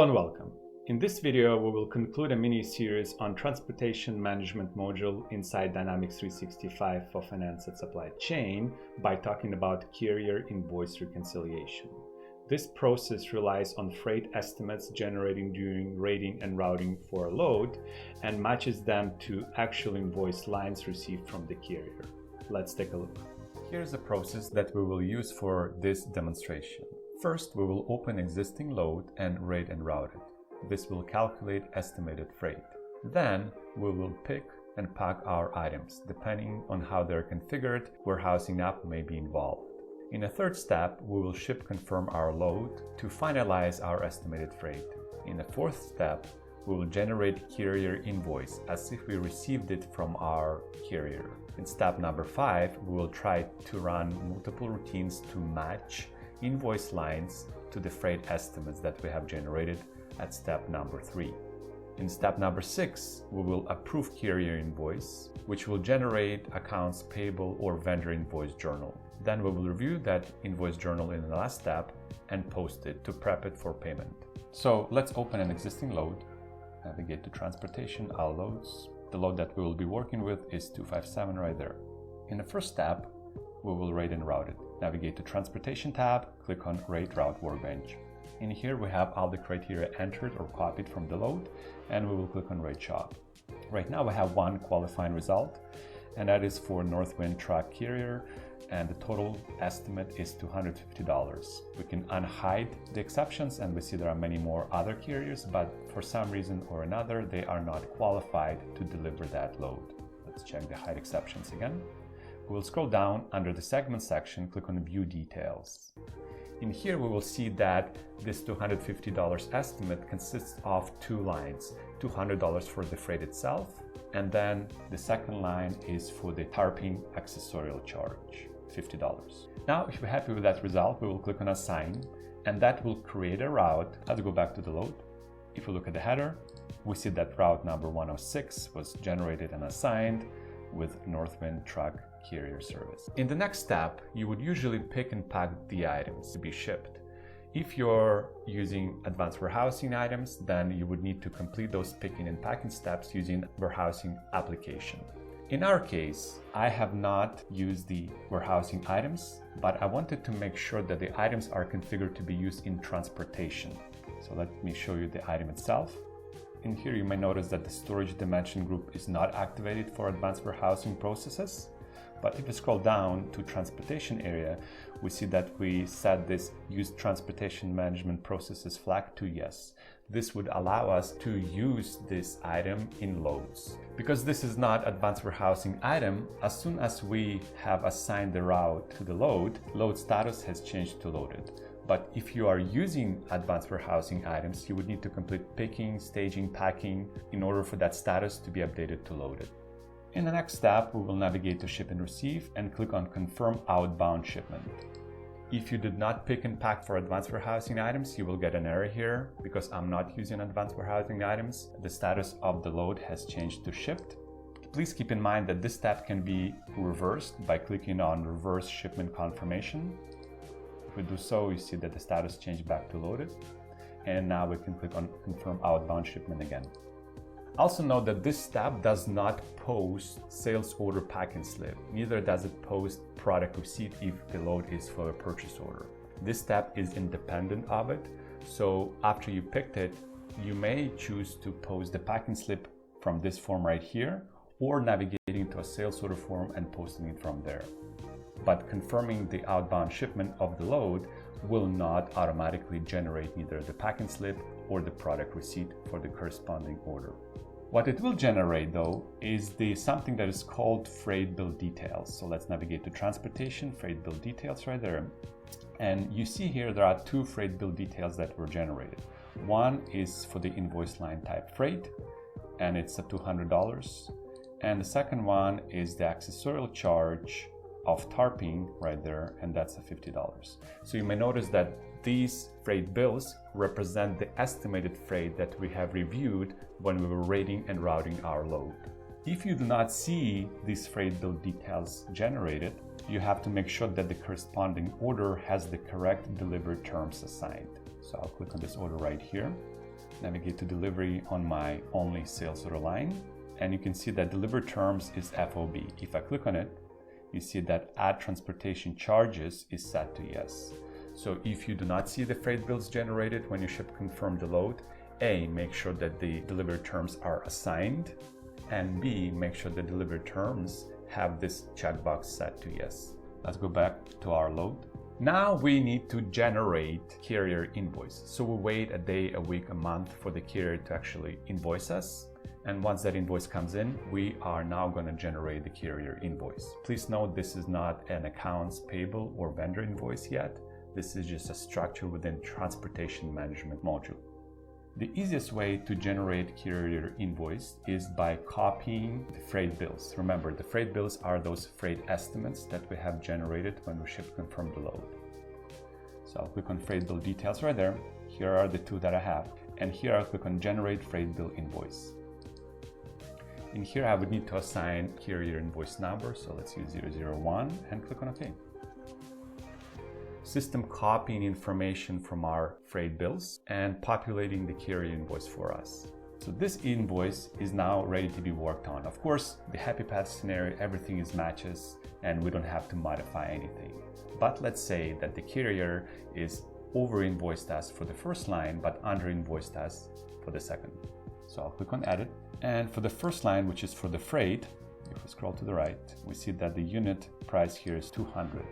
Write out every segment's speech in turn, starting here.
and welcome. In this video, we will conclude a mini-series on transportation management module inside Dynamics 365 for finance and supply chain by talking about carrier invoice reconciliation. This process relies on freight estimates generated during rating and routing for a load and matches them to actual invoice lines received from the carrier. Let's take a look. Here's the process that we will use for this demonstration. First, we will open existing load and rate and route it. This will calculate estimated freight. Then, we will pick and pack our items. Depending on how they're configured, warehousing app may be involved. In a third step, we will ship confirm our load to finalize our estimated freight. In the fourth step, we will generate carrier invoice as if we received it from our carrier. In step number 5, we will try to run multiple routines to match invoice lines to the freight estimates that we have generated at step number 3. In step number 6, we will approve carrier invoice, which will generate accounts payable or vendor invoice journal. Then we will review that invoice journal in the last step and post it to prep it for payment. So let's open an existing load, navigate to transportation, our loads. The load that we will be working with is 257 right there. In the first step, we will rate and route it. Navigate to Transportation tab, click on Rate Route Workbench. In here we have all the criteria entered or copied from the load, and we will click on Rate Shop. Right now we have one qualifying result, and that is for Northwind truck carrier, and the total estimate is $250. We can unhide the exceptions, and we see there are many more other carriers, but for some reason or another they are not qualified to deliver that load. Let's check the hide exceptions again. We'll scroll down under the segment section, click on View Details. In here we will see that this $250 estimate consists of two lines, $200 for the freight itself, and then the second line is for the tarping accessorial charge, $50. Now, if we're happy with that result, we will click on Assign, and that will create a route. Let's go back to the load. If we look at the header, we see that route number 106 was generated and assigned with Northwind truck carrier service. In the next step, you would usually pick and pack the items to be shipped. If you're using advanced warehousing items, then you would need to complete those picking and packing steps using warehousing application. In our case, I have not used the warehousing items, but I wanted to make sure that the items are configured to be used in transportation. So let me show you the item itself. In here, you may notice that the storage dimension group is not activated for advanced warehousing processes. But if we scroll down to transportation area, we see that we set this use transportation management processes flag to yes. This would allow us to use this item in loads. Because this is not advanced warehousing item, as soon as we have assigned the route to the load status has changed to loaded. But if you are using advanced warehousing items, you would need to complete picking, staging, packing in order for that status to be updated to loaded. In the next step, we will navigate to Ship and Receive and click on Confirm Outbound Shipment. If you did not pick and pack for advanced warehousing items, you will get an error here because I'm not using advanced warehousing items. The status of the load has changed to shipped. Please keep in mind that this step can be reversed by clicking on Reverse Shipment Confirmation. If we do so, you see that the status changed back to loaded. And now we can click on Confirm Outbound Shipment again. Also note that this step does not post sales order packing slip, neither does it post product receipt if the load is for a purchase order. This step is independent of it, so after you picked it, you may choose to post the packing slip from this form right here, or navigating to a sales order form and posting it from there. But confirming the outbound shipment of the load will not automatically generate either the packing slip or the product receipt for the corresponding order. What it will generate though is something that is called freight bill details. So let's navigate to transportation, freight bill details right there. And you see here there are two freight bill details that were generated. One is for the invoice line type freight, and it's at $200. And the second one is the accessorial charge of tarping right there, and that's at $50. So you may notice that these freight bills represent the estimated freight that we have reviewed when we were rating and routing our load. If you do not see these freight bill details generated, you have to make sure that the corresponding order has the correct delivered terms assigned. So I'll click on this order right here. navigate to delivery on my only sales order line, and you can see that delivered terms is FOB. If I click on it, you see that add transportation charges is set to yes. So if you do not see the freight bills generated when you ship confirm the load, A, make sure that the delivered terms are assigned, and B, make sure the delivered terms have this checkbox set to yes. Let's go back to our load. Now we need to generate carrier invoice. So we wait a day, a week, a month for the carrier to actually invoice us. And once that invoice comes in, we are now going to generate the carrier invoice. Please note this is not an accounts payable or vendor invoice yet. This is just a structure within transportation management module. The easiest way to generate carrier invoice is by copying the freight bills. Remember, the freight bills are those freight estimates that we have generated when we ship confirm the load. So I'll click on freight bill details right there. Here are the two that I have. And here I'll click on generate freight bill invoice. In here I would need to assign carrier invoice number. So let's use 001 and click on OK. System copying information from our freight bills and populating the carrier invoice for us. So this invoice is now ready to be worked on. Of course, the happy path scenario, everything is matches and we don't have to modify anything. But let's say that the carrier is over invoiced us for the first line, but under invoiced us for the second. So I'll click on edit. And for the first line, which is for the freight, if we scroll to the right, we see that the unit price here is 200.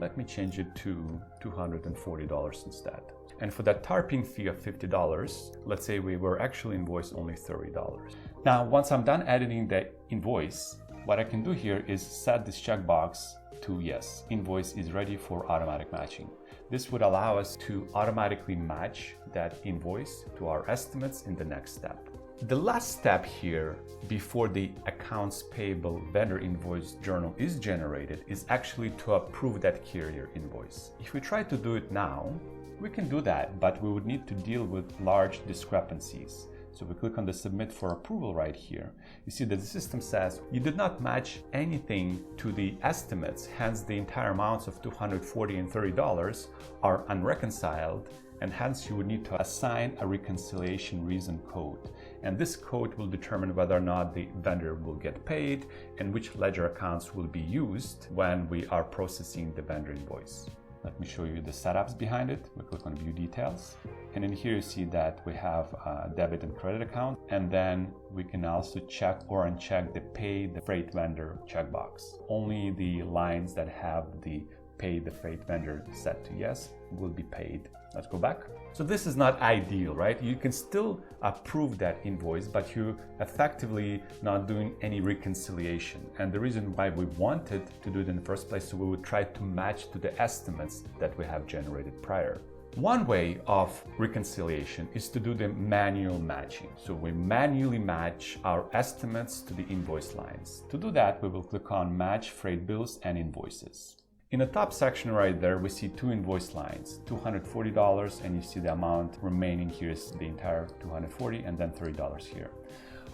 Let me change it to $240 instead. And for that tarping fee of $50, let's say we were actually invoiced only $30. Now, once I'm done editing the invoice, what I can do here is set this checkbox to yes, invoice is ready for automatic matching. This would allow us to automatically match that invoice to our estimates in the next step. The last step here, before the accounts payable vendor invoice journal is generated, is actually to approve that carrier invoice. If we try to do it now, we can do that, but we would need to deal with large discrepancies. So we click on the submit for approval right here. You see that the system says you did not match anything to the estimates, hence the entire amounts of $240 and $30 are unreconciled, and hence you would need to assign a reconciliation reason code. And this code will determine whether or not the vendor will get paid and which ledger accounts will be used when we are processing the vendor invoice. Let me show you the setups behind it. We click on view details. And in here you see that we have a debit and credit account. And then we can also check or uncheck the pay the freight vendor checkbox. Only the lines that have the pay the freight vendor set to yes will be paid. Let's go back. So this is not ideal, right? You can still approve that invoice, but you're effectively not doing any reconciliation. And the reason why we wanted to do it in the first place, so we would try to match to the estimates that we have generated prior. One way of reconciliation is to do the manual matching. So we manually match our estimates to the invoice lines. To do that, we will click on Match Freight Bills and Invoices. In the top section right there, we see two invoice lines, $240, and you see the amount remaining here is the entire $240 and then $30 here.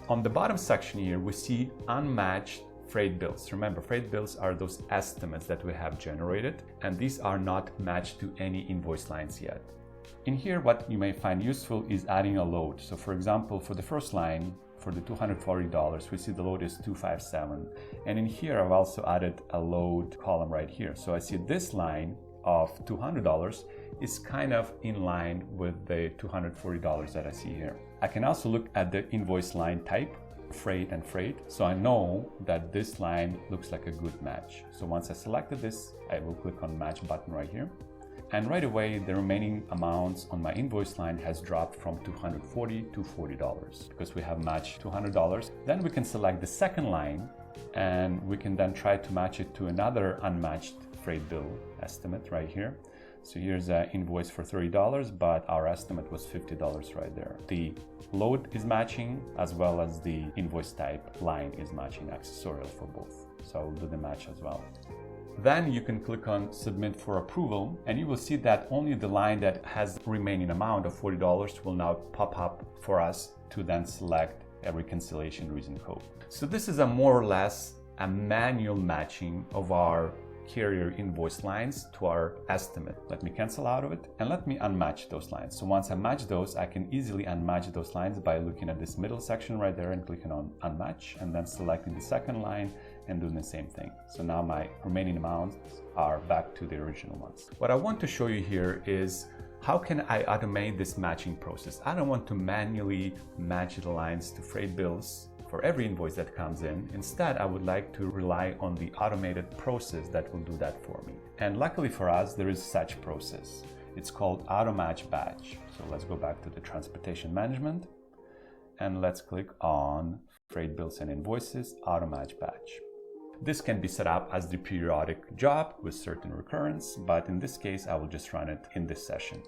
On the bottom section here, we see unmatched freight bills. Remember, freight bills are those estimates that we have generated, and these are not matched to any invoice lines yet. In here, what you may find useful is adding a load. So for example, for the first line, for the $240, we see the load is 257. And in here, I've also added a load column right here. So I see this line of $200 is kind of in line with the $240 that I see here. I can also look at the invoice line type, freight and freight. So I know that this line looks like a good match. So once I selected this, I will click on match button right here. And right away, the remaining amounts on my invoice line has dropped from $240 to $40 because we have matched $200. Then we can select the second line and we can then try to match it to another unmatched freight bill estimate right here. So here's an invoice for $30, but our estimate was $50 right there. The load is matching as well as the invoice type line is matching, accessorial for both. So I'll do the match as well. Then you can click on submit for approval and you will see that only the line that has remaining amount of $40 will now pop up for us to then select a reconciliation reason code. So this is a more or less a manual matching of our carrier invoice lines to our estimate. Let me cancel out of it and let me unmatch those lines. So once I match those, I can easily unmatch those lines by looking at this middle section right there and clicking on unmatch and then selecting the second line and doing the same thing. So now my remaining amounts are back to the original ones. What I want to show you here is how can I automate this matching process? I don't want to manually match the lines to freight bills for every invoice that comes in. Instead, I would like to rely on the automated process that will do that for me. And luckily for us, there is such process. It's called Automatch Batch. So let's go back to the transportation management and let's click on Freight Bills and Invoices, Automatch Batch. This can be set up as the periodic job with certain recurrence, but in this case, I will just run it in this session.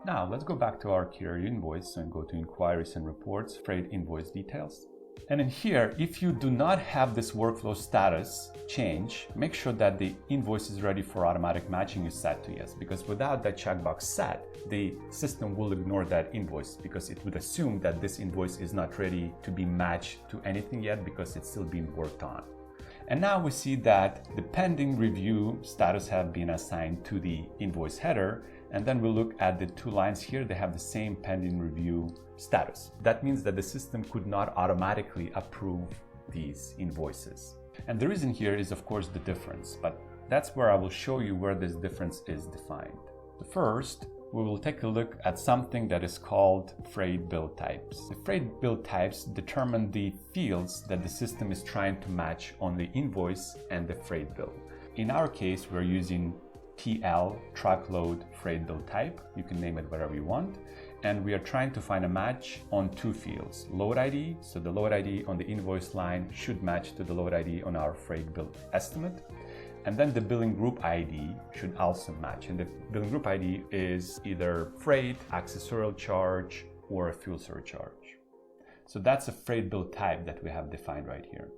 Now let's go back to our carrier invoice and go to Inquiries and Reports, Freight Invoice Details. And in here, if you do not have this workflow status change, make sure that the invoice is ready for automatic matching is set to yes, because without that checkbox set, the system will ignore that invoice because it would assume that this invoice is not ready to be matched to anything yet because it's still being worked on. And now we see that the pending review status have been assigned to the invoice header. And then we look at the two lines here, they have the same pending review status. That means that the system could not automatically approve these invoices. And the reason here is of course the difference, but that's where I will show you where this difference is defined. First, we will take a look at something that is called freight bill types. The freight bill types determine the fields that the system is trying to match on the invoice and the freight bill. In our case, we're using TL, truckload freight bill type. You can name it whatever you want. And we are trying to find a match on two fields. Load ID, so the load ID on the invoice line should match to the load ID on our freight bill estimate. And then the billing group ID should also match. And the billing group ID is either freight, accessorial charge, or a fuel surcharge. So that's a freight bill type that we have defined right here.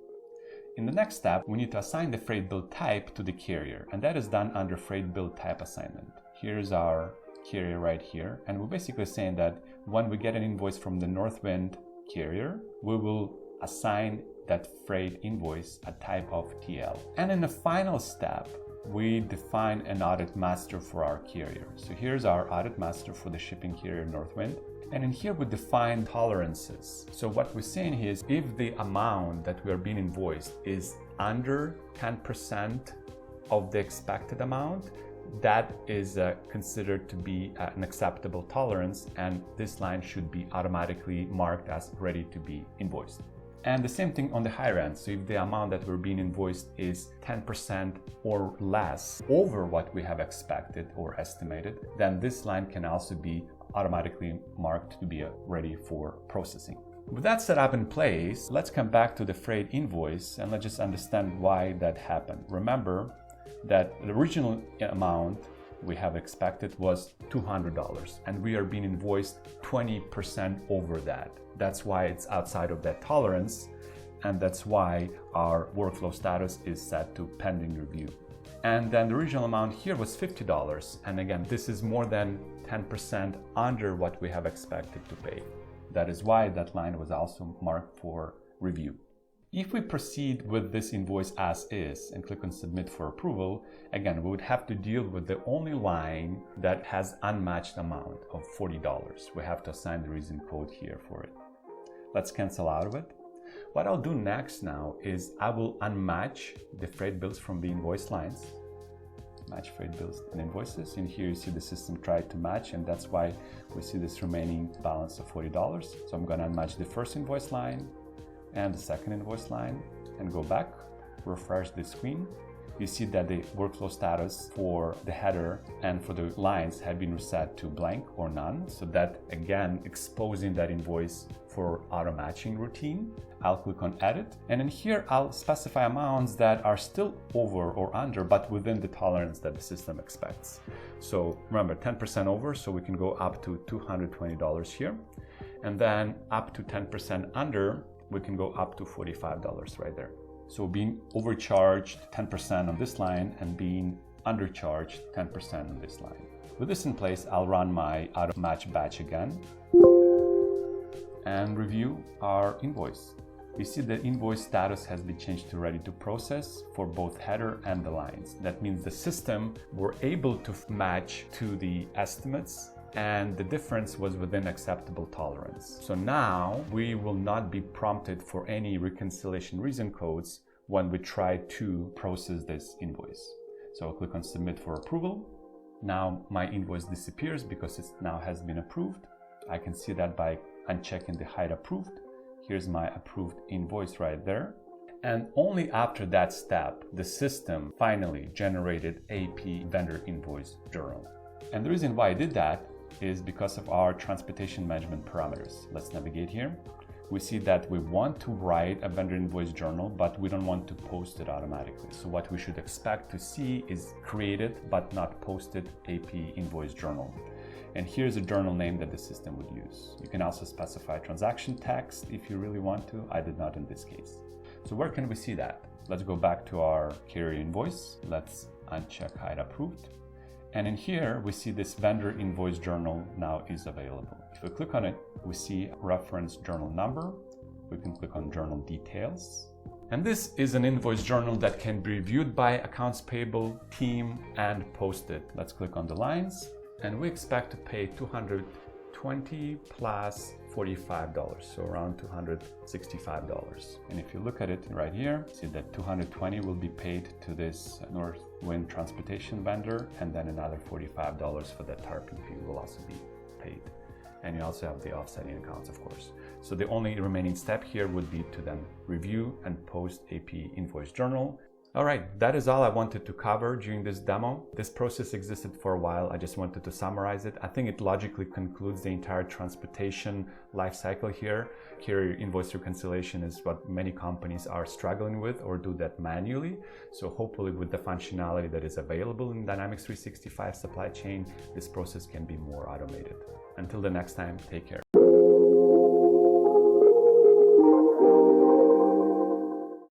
In the next step, we need to assign the freight bill type to the carrier, and that is done under freight bill type assignment. Here's our carrier right here, and we're basically saying that when we get an invoice from the Northwind carrier, we will assign that freight invoice a type of TL. And in the final step, we define an audit master for our carrier. So here's our audit master for the shipping carrier Northwind. And in here we define tolerances. So what we're saying here is if the amount that we are being invoiced is under 10% of the expected amount, that is considered to be an acceptable tolerance, and this line should be automatically marked as ready to be invoiced. And the same thing on the higher end. So if the amount that we're being invoiced is 10% or less over what we have expected or estimated, then this line can also be automatically marked to be ready for processing. With that set up in place, let's come back to the freight invoice and let's just understand why that happened. Remember that the original amount we have expected was $200 and we are being invoiced 20% over that. That's why it's outside of that tolerance, and that's why our workflow status is set to pending review. And then the original amount here was $50, and again, this is more than 10% under what we have expected to pay. That is why that line was also marked for review. If we proceed with this invoice as is and click on Submit for approval, again, we would have to deal with the only line that has unmatched amount of $40. We have to assign the reason code here for it. Let's cancel out of it. What I'll do next now is I will unmatch the freight bills from the invoice lines. Match freight bills and invoices. In here you see the system tried to match, and that's why we see this remaining balance of $40. So I'm going to unmatch the first invoice line and the second invoice line and go back, refresh the screen. You see that the workflow status for the header and for the lines have been reset to blank or none. So that again, exposing that invoice for auto matching routine. I'll click on edit, and in here I'll specify amounts that are still over or under, but within the tolerance that the system expects. So remember, 10% over, so we can go up to $220 here. And then up to 10% under, we can go up to $45 right there. So being overcharged 10% on this line and being undercharged 10% on this line. With this in place, I'll run my Automatch Batch again and review our invoice. You see the invoice status has been changed to ready to process for both header and the lines. That means the system were able to match to the estimates, and the difference was within acceptable tolerance. So now we will not be prompted for any reconciliation reason codes when we try to process this invoice. So I'll click on submit for approval. Now my invoice disappears because it now has been approved. I can see that by unchecking the hide approved. Here's my approved invoice right there. And only after that step, the system finally generated AP vendor invoice journal. And the reason why I did that is because of our transportation management parameters. Let's navigate here. We see that we want to write a vendor invoice journal, but we don't want to post it automatically. So what we should expect to see is created but not posted AP invoice journal. And here's a journal name that the system would use. You can also specify transaction text if you really want to. I did not in this case. So where can we see that? Let's go back to our carrier invoice. Let's uncheck hide approved. And in here, we see this vendor invoice journal now is available. If we click on it, we see reference journal number. We can click on journal details. And this is an invoice journal that can be reviewed by accounts payable team and posted. Let's click on the lines. And we expect to pay $220 plus $45, so around $265. And if you look at it right here, see that $220 will be paid to this Northwind transportation vendor, and then another $45 for that tarping fee will also be paid. And you also have the offsetting accounts, of course. So the only remaining step here would be to then review and post AP invoice journal. All right, that is all I wanted to cover during this demo. This process existed for a while. I just wanted to summarize it. I think it logically concludes the entire transportation life cycle here. Carrier invoice reconciliation is what many companies are struggling with or do that manually. So hopefully with the functionality that is available in Dynamics 365 supply chain, this process can be more automated. Until the next time, take care.